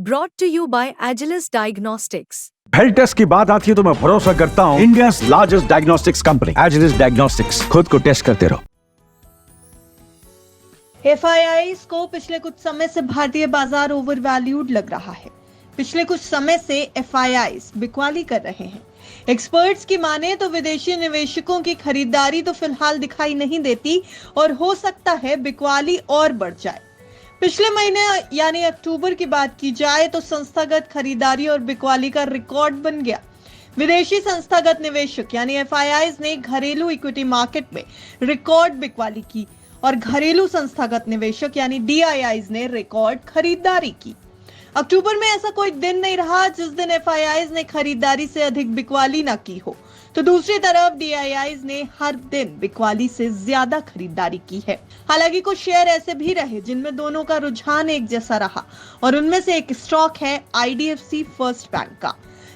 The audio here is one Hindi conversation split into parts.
Brought to you by Agilus Diagnostics. Health test की बात आती है तो मैं भरोसा करता हूँ India's largest diagnostics company Agilus diagnostics. खुद को टेस्ट करते रहो। एफआईआईज को पिछले कुछ समय से भारतीय बाजार ओवर वैल्यूड लग रहा है। पिछले कुछ समय से एफआईआईज बिकवाली कर रहे हैं। एक्सपर्ट्स की माने तो विदेशी निवेशकों की खरीदारी तो फिलहाल दिखाई नहीं देती और हो सकता है बिकवाली और बढ़ जाए। पिछले महीने यानी अक्टूबर की बात की जाए तो संस्थागत खरीदारी और बिकवाली का रिकॉर्ड बन गया। विदेशी संस्थागत निवेशक यानी एफआईआईज ने घरेलू इक्विटी मार्केट में रिकॉर्ड बिकवाली की और घरेलू संस्थागत निवेशक यानी डीआईआईज ने रिकॉर्ड खरीदारी की। अक्टूबर में ऐसा कोई दिन नहीं रहा जिस दिन एफआईआईज ने खरीदारी से अधिक बिकवाली न की हो, तो दूसरी तरफ डीआईआईज ने हर दिन बिकवाली से ज्यादा खरीदारी की है। हालांकि कुछ शेयर ऐसे भी रहे जिनमें दोनों का रुझान एक जैसा रहा और उनमें से एक स्टॉक है आईडीएफसी फर्स्ट बैंक का।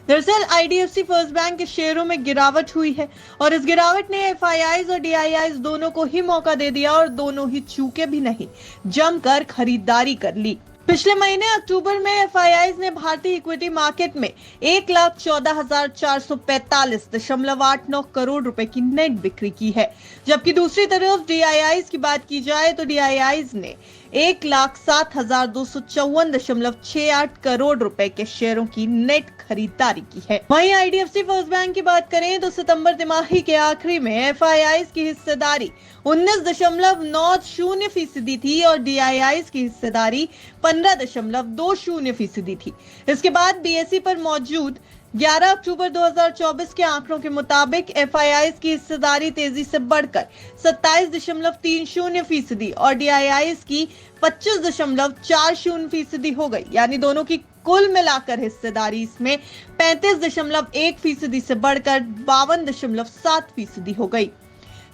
दरअसल आईडीएफसी फर्स्ट बैंक के शेयरों में गिरावट हुई है और इस गिरावट ने एफआईआईज और डीआईआईज दोनों को ही मौका दे दिया और दोनों ही चूके भी नहीं, जमकर खरीदारी कर ली। पिछले महीने अक्टूबर में एफआईआईज ने भारतीय इक्विटी मार्केट में 1,14,445.89 करोड़ रुपए की नेट बिक्री की है, जबकि दूसरी तरफ डीआईआईज की बात की जाए तो डीआईआईज ने 1,07,254.68 करोड़ रुपए के शेयरों की नेट खरीदारी की है। वहीं आईडीएफसी फर्स्ट बैंक की बात करें तो सितंबर तिमाही के आखिरी में एफआईआईज की हिस्सेदारी 19.90% थी और डीआईआईज की हिस्सेदारी 15.20% थी। इसके बाद बीएसई पर मौजूद 11 अक्टूबर 2024 के आंकड़ों के मुताबिक एफआईआईज की हिस्सेदारी तेजी से बढ़कर 27.30% और डीआईआईज की 25.40% हो गई। यानी दोनों की कुल मिलाकर हिस्सेदारी इसमें 35.1% से बढ़कर 52.7% हो गई।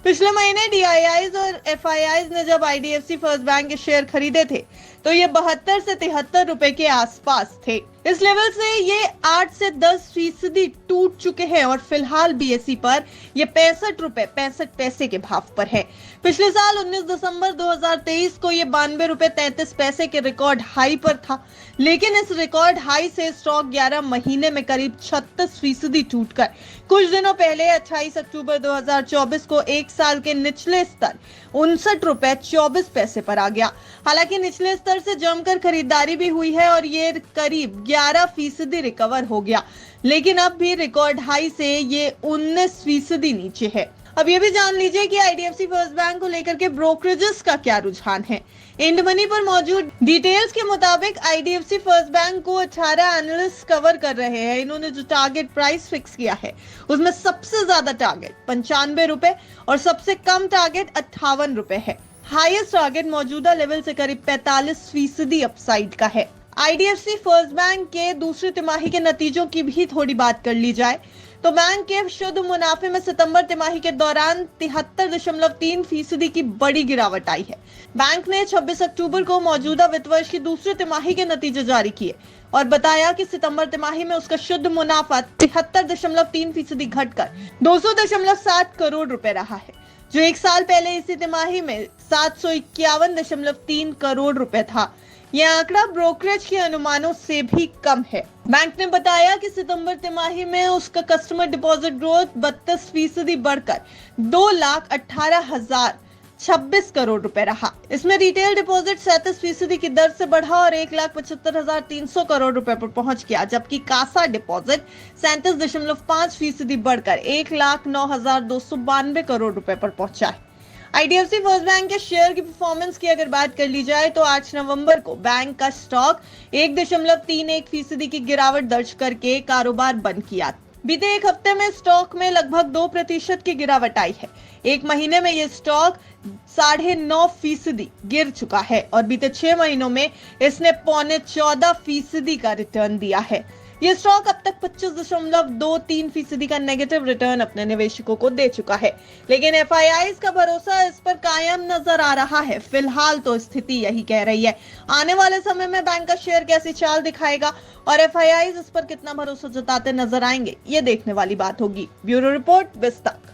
पिछले महीने डीआईआईज और एफआईआईज ने जब आईडीएफसी फर्स्ट बैंक के शेयर खरीदे थे तो ये 72 से 73 रुपए के आसपास थे। इस लेवल से ये 8 से 10% टूट चुके हैं और फिलहाल बीएसई पर ये 65 रुपए 65 पैसे के भाव पर है। पिछले साल 19 दिसंबर 2023 को ये 92 रुपए 33 पैसे के रिकॉर्ड हाई पर था, लेकिन इस रिकॉर्ड हाई से स्टॉक 11 महीने में करीब 36% टूटकर कुछ दिनों पहले 28 अक्टूबर 2024 को एक साल के निचले स्तर 59 रुपए 24 पैसे पर आ गया। हालांकि निचले स्तर से जमकर खरीदारी भी हुई है और ये करीब 11% रिकवर हो गया, लेकिन अब भी रिकॉर्ड हाई से ये 19% नीचे है। अब ये भी जान लीजिए कि आईडीएफसी फर्स्ट बैंक को लेकर के ब्रोकरेजेस का क्या रुझान है। इंड मनी पर मौजूद डिटेल्स के मुताबिक आईडीएफसी फर्स्ट बैंक को 18 एनालिस्ट कवर कर रहे हैं। इन्होंने जो टारगेट प्राइस फिक्स किया है उसमें सबसे ज्यादा टारगेट 95 रुपए और सबसे कम टारगेट 58 रुपए है। हाईएस्ट टारगेट मौजूदा लेवल से करीब 45% अपसाइड का है। आईडीएफसी फर्स्ट बैंक के दूसरी तिमाही के नतीजों की भी थोड़ी बात कर ली जाए तो बैंक के शुद्ध मुनाफे में सितंबर तिमाही के दौरान 73.3% की बड़ी गिरावट आई है। बैंक ने 26 अक्टूबर को मौजूदा वित्त वर्ष की दूसरी तिमाही के नतीजे जारी किए और बताया कि सितंबर तिमाही में उसका शुद्ध मुनाफा 73.3% घटकर 200.7 करोड़ रुपए रहा है, जो एक साल पहले इसी तिमाही में 751.3 करोड़ रुपए था। यह आंकड़ा ब्रोकरेज के अनुमानों से भी कम है। बैंक ने बताया कि सितंबर तिमाही में उसका कस्टमर डिपॉजिट ग्रोथ 32% बढ़कर 2,18,026 करोड़ रुपए रहा। इसमें रिटेल डिपॉजिट 37% की दर से बढ़ा और 1,75,300 करोड़ रुपए पर पहुंच गया, जबकि कासा डिपॉजिट 37.5% बढ़कर 1,09,292 करोड़ रुपए पर पहुंचा है। आईडीएफसी फर्स्ट बैंक के शेयर की परफॉर्मेंस की अगर बात कर ली जाए तो 8 नवंबर को बैंक का स्टॉक 1.31% की गिरावट दर्ज करके कारोबार बंद किया। बीते एक हफ्ते में स्टॉक में लगभग 2% की गिरावट आई है। एक महीने में ये स्टॉक 9.5% गिर चुका है और बीते 6 महीनों में इसने 14.25% का रिटर्न दिया है। ये स्टॉक अब तक 25.23% का नेगेटिव रिटर्न अपने निवेशकों को दे चुका है, लेकिन एफआईआईज का भरोसा इस पर कायम नजर आ रहा है। फिलहाल तो स्थिति यही कह रही है। आने वाले समय में बैंक का शेयर कैसी चाल दिखाएगा और एफआईआईज इस पर कितना भरोसा जताते नजर आएंगे, ये देखने वाली बात होगी। Bureau report, विस्तक।